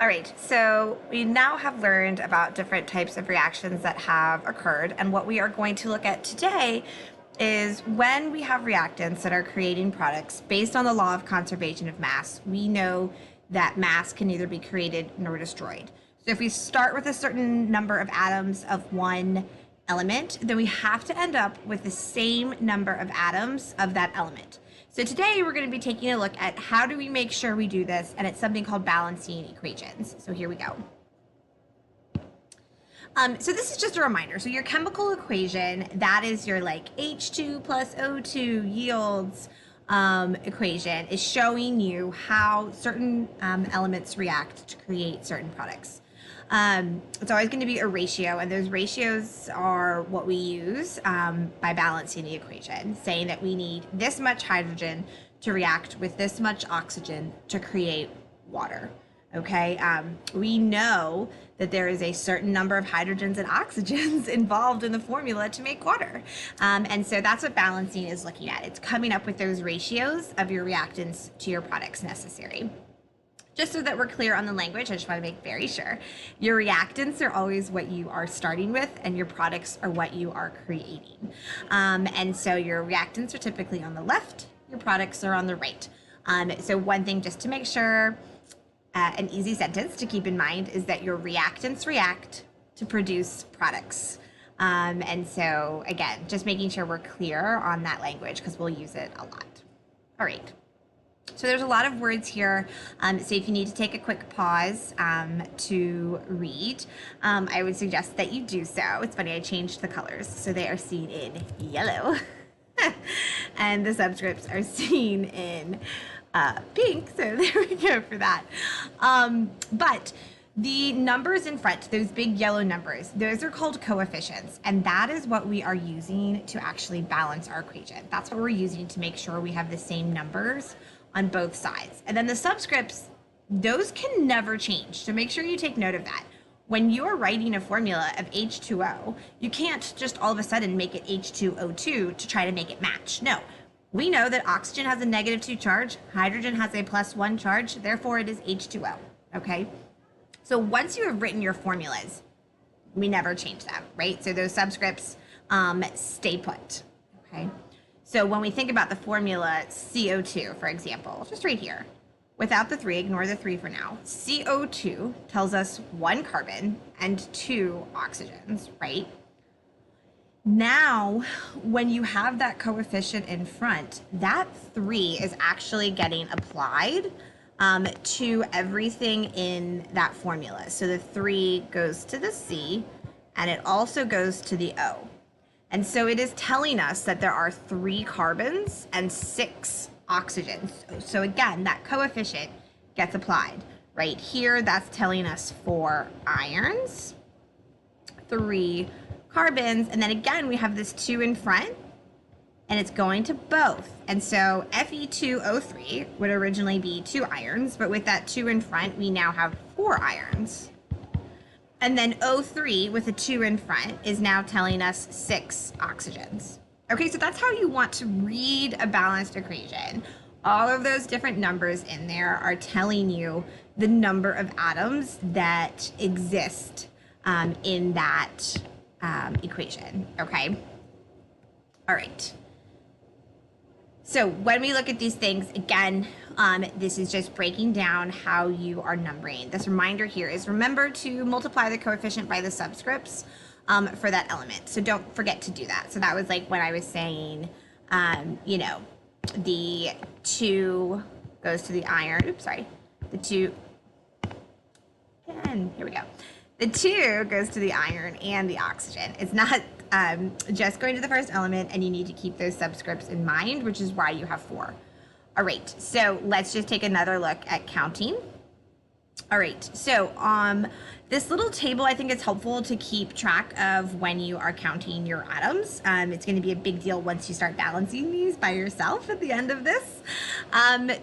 All right, so we now have learned about different types of reactions that have occurred, and what we are going to look at today is when we have reactants that are creating products based on the law of conservation of mass, we know that mass can neither be created nor destroyed. So if we start with a certain number of atoms of one element, then we have to end up with the same number of atoms of that element. So today we're going to be taking a look at how do we make sure we do this, and it's something called balancing equations. So here we go. So this is just a reminder. So your chemical equation, that is your like H2 plus O2 yields equation, is showing you how certain elements react to create certain products. It's always going to be a ratio, and those ratios are what we use by balancing the equation, saying that we need this much hydrogen to react with this much oxygen to create water. Okay, we know that there is a certain number of hydrogens and oxygens involved in the formula to make water. And so that's what balancing is looking at. It's coming up with those ratios of your reactants to your products necessary. Just so that we're clear on the language, I just want to make very sure. Your reactants are always what you are starting with, and your products are what you are creating. And so your reactants are typically on the left, your products are on the right. So one thing just to make sure, an easy sentence to keep in mind is that your reactants react to produce products. And so again, just making sure we're clear on that language because we'll use it a lot. All right. So there's a lot of words here. So if you need to take a quick pause to read, I would suggest that you do so. It's funny, I changed the colors so they are seen in yellow and the subscripts are seen in pink. So there we go for that. But the numbers in front, those big yellow numbers, those are called coefficients. And that is what we are using to actually balance our equation. That's what we're using to make sure we have the same numbers on both sides. And then the subscripts, those can never change. So make sure you take note of that. When you're writing a formula of H2O, you can't just all of a sudden make it H2O2 to try to make it match. No, we know that oxygen has a -2 charge, hydrogen has a +1 charge, therefore it is H2O, okay? So once you have written your formulas, we never change them, right? So those subscripts stay put, okay? So when we think about the formula CO2, for example, just right here, without the 3, ignore the 3 for now, CO2 tells us 1 carbon and 2 oxygens, right? Now, when you have that coefficient in front, that 3 is actually getting applied to everything in that formula. So the 3 goes to the C, and it also goes to the O. And so it is telling us that there are 3 carbons and 6 oxygens. So again, that coefficient gets applied. Right here, that's telling us 4 irons, 3 carbons, and then again, we have this 2 in front, and it's going to both. And so Fe2O3 would originally be 2 irons, but with that 2 in front, we now have 4 irons. And then O3 with a 2 in front is now telling us 6 oxygens. Okay, so that's how you want to read a balanced equation. All of those different numbers in there are telling you the number of atoms that exist in that equation, okay? All right. So when we look at these things, again, this is just breaking down how you are numbering. This reminder here is remember to multiply the coefficient by the subscripts for that element. So don't forget to do that. So that was like when I was saying, you know, the 2 goes to the iron. Oops, sorry. The 2, and here we go. The 2 goes to the iron and the oxygen. It's not just going to the first element, and you need to keep those subscripts in mind, which is why you have 4. All right, so let's just take another look at counting. All right, so this little table, I think it's helpful to keep track of when you are counting your atoms. It's going to be a big deal once you start balancing these by yourself at the end of this.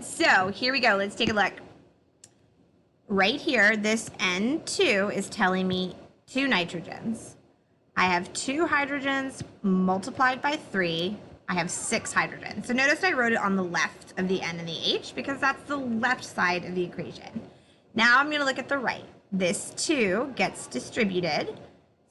So here we go. Let's take a look. Right here, this N2 is telling me 2 nitrogens. I have 2 hydrogens multiplied by 3. I have 6 hydrogens. So notice I wrote it on the left of the N and the H because that's the left side of the equation. Now I'm going to look at the right. This 2 gets distributed,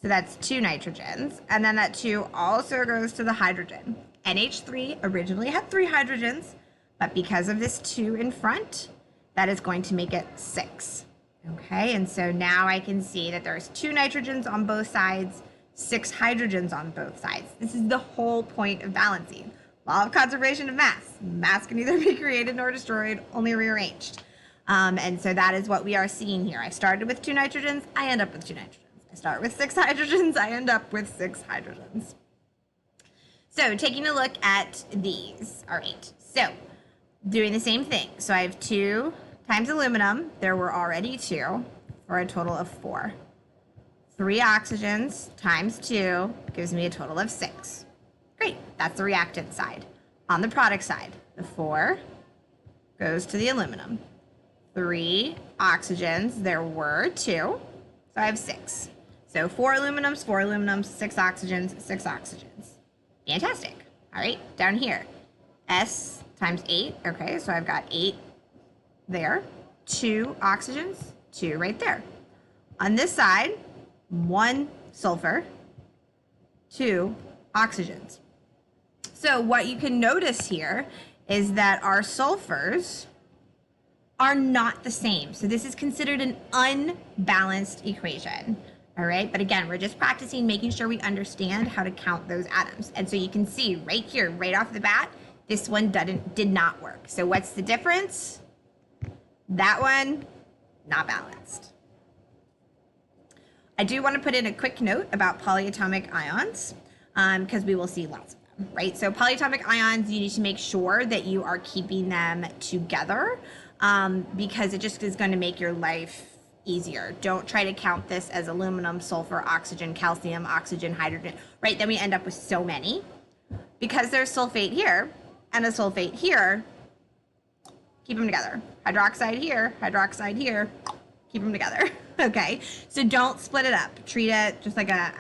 so that's 2 nitrogens, and then that 2 also goes to the hydrogen. NH3 originally had 3 hydrogens, but because of this 2 in front, that is going to make it 6. Okay, and so now I can see that there's 2 nitrogens on both sides, 6 hydrogens on both sides. This is the whole point of balancing. Law of conservation of mass. Mass can neither be created nor destroyed, only rearranged. And so that is what we are seeing here. I started with 2 nitrogens, I end up with 2 nitrogens. I start with 6 hydrogens, I end up with 6 hydrogens. So taking a look at these, all right, so doing the same thing. So I have 2 times aluminum, there were already 2, for a total of 4. 3 oxygens times 2 gives me a total of 6. Great, that's the reactant side. On the product side, the 4 goes to the aluminum. 3 oxygens, there were 2, so I have 6. So 4 aluminums, 6 oxygens, 6 oxygens. Fantastic. All right, down here, S times 8, okay, so I've got 8 there, 2 oxygens, 2 right there. On this side, 1 sulfur, 2 oxygens. So what you can notice here is that our sulfurs are not the same. So this is considered an unbalanced equation. All right, but again, we're just practicing making sure we understand how to count those atoms. And so you can see right here, right off the bat, this one did not work. So what's the difference? That one, not balanced. I do want to put in a quick note about polyatomic ions because we will see lots of them, right? So polyatomic ions, you need to make sure that you are keeping them together because it just is going to make your life easier. Don't try to count this as aluminum, sulfur, oxygen, calcium, oxygen, hydrogen, right? Then we end up with so many. Because there's sulfate here and a sulfate here, keep them together. Hydroxide here, keep them together. Okay, so don't split it up. Treat it just like a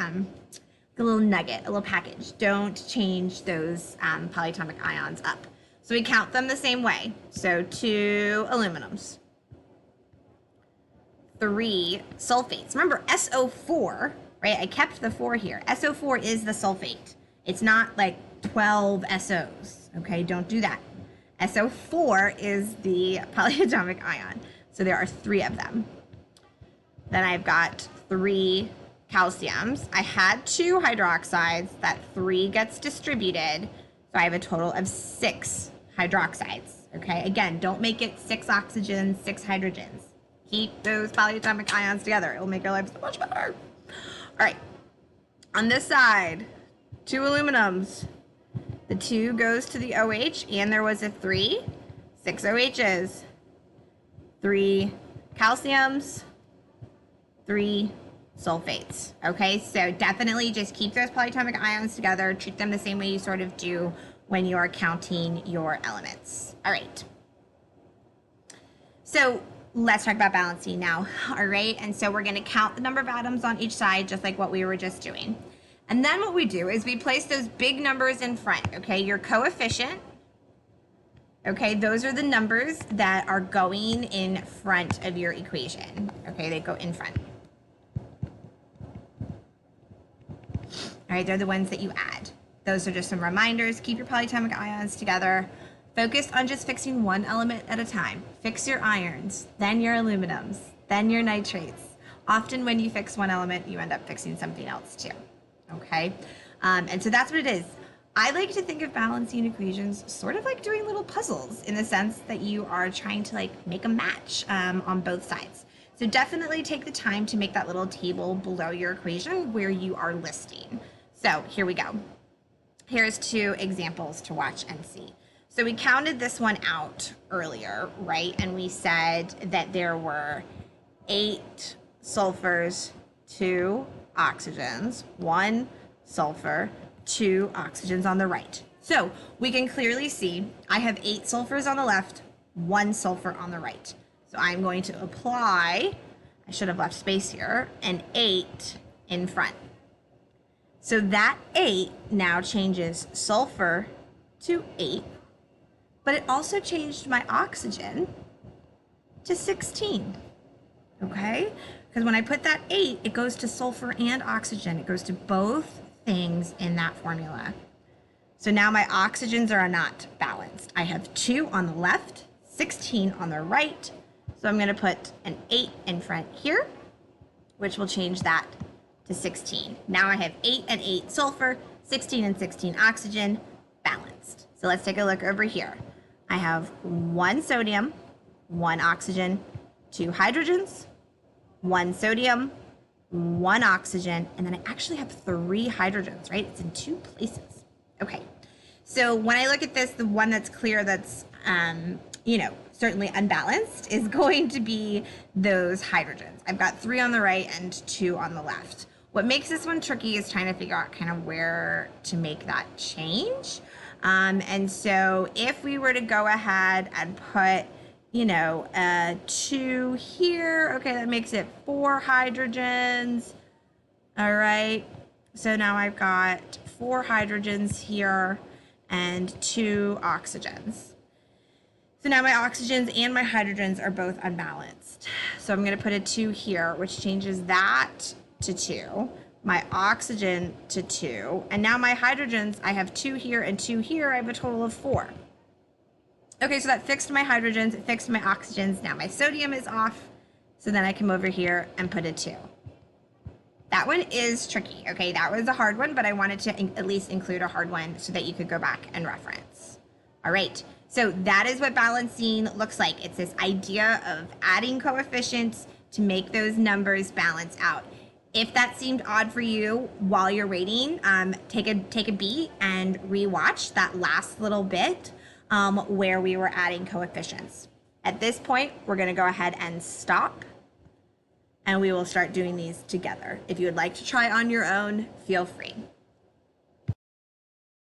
little nugget, a little package. Don't change those polyatomic ions up. So we count them the same way. So 2 aluminums, 3 sulfates. Remember SO4, right? I kept the 4 here. SO4 is the sulfate. It's not like 12 SOs, okay? Don't do that. SO4 is the polyatomic ion. So there are 3 of them. Then I've got 3 calciums. I had 2 hydroxides. That 3 gets distributed. So I have a total of 6 hydroxides, okay? Again, don't make it 6 oxygens, 6 hydrogens. Keep those polyatomic ions together. It will make your life so much better. All right. On this side, 2 aluminums. The 2 goes to the OH, and there was a 3. 6 OHs. 3 calciums. 3 sulfates. Okay, so definitely just keep those polyatomic ions together. Treat them the same way you sort of do when you are counting your elements. All right. So let's talk about balancing now. All right, and so we're going to count the number of atoms on each side, just like what we were just doing. And then what we do is we place those big numbers in front, okay? Your coefficient, okay? Those are the numbers that are going in front of your equation, okay? They go in front. All right, they're the ones that you add. Those are just some reminders. Keep your polyatomic ions together. Focus on just fixing one element at a time. Fix your irons, then your aluminums, then your nitrates. Often when you fix one element, you end up fixing something else too. Okay, and so that's what it is. I like to think of balancing equations sort of like doing little puzzles in the sense that you are trying to like make a match on both sides. So definitely take the time to make that little table below your equation where you are listing. So here we go. Here's 2 examples to watch and see. So we counted this one out earlier, right? And we said that there were 8 sulfurs, 2 oxygens, 1 sulfur, 2 oxygens on the right. So we can clearly see I have 8 sulfurs on the left, 1 sulfur on the right. So I'm going to apply, I should have left space here, an 8 in front. So that 8 now changes sulfur to 8, but it also changed my oxygen to 16. okay? Because when I put that 8, it goes to sulfur and oxygen. It goes to both things in that formula. So now my oxygens are not balanced. I have 2 on the left, 16 on the right. So I'm going to put an 8 in front here, which will change that to 16. Now I have 8 and 8 sulfur, 16 and 16 oxygen, balanced. So let's take a look over here. I have 1 sodium, 1 oxygen, 2 hydrogens, 1 sodium, 1 oxygen, and then I actually have 3 hydrogens, right? It's in 2 places. Okay, so when I look at this, the one that's clear that's, certainly unbalanced is going to be those hydrogens. I've got 3 on the right and 2 on the left. What makes this one tricky is trying to figure out kind of where to make that change. And so if we were to go ahead and put, 2 here, okay, that makes it 4 hydrogens. All right, so now I've got 4 hydrogens here and 2 oxygens. So now my oxygens and my hydrogens are both unbalanced. So I'm going to put a 2 here, which changes that to 2, my oxygen to 2, and now my hydrogens, I have 2 here and 2 here, I have a total of 4. Okay, so that fixed my hydrogens, it fixed my oxygens, now my sodium is off, so then I come over here and put a 2. That one is tricky, okay? That was a hard one, but I wanted to at least include a hard one so that you could go back and reference. All right, so that is what balancing looks like. It's this idea of adding coefficients to make those numbers balance out. If that seemed odd for you while you're rating, take a beat and rewatch that last little bit where we were adding coefficients. At this point, we're gonna go ahead and stop, and we will start doing these together. If you would like to try on your own, feel free.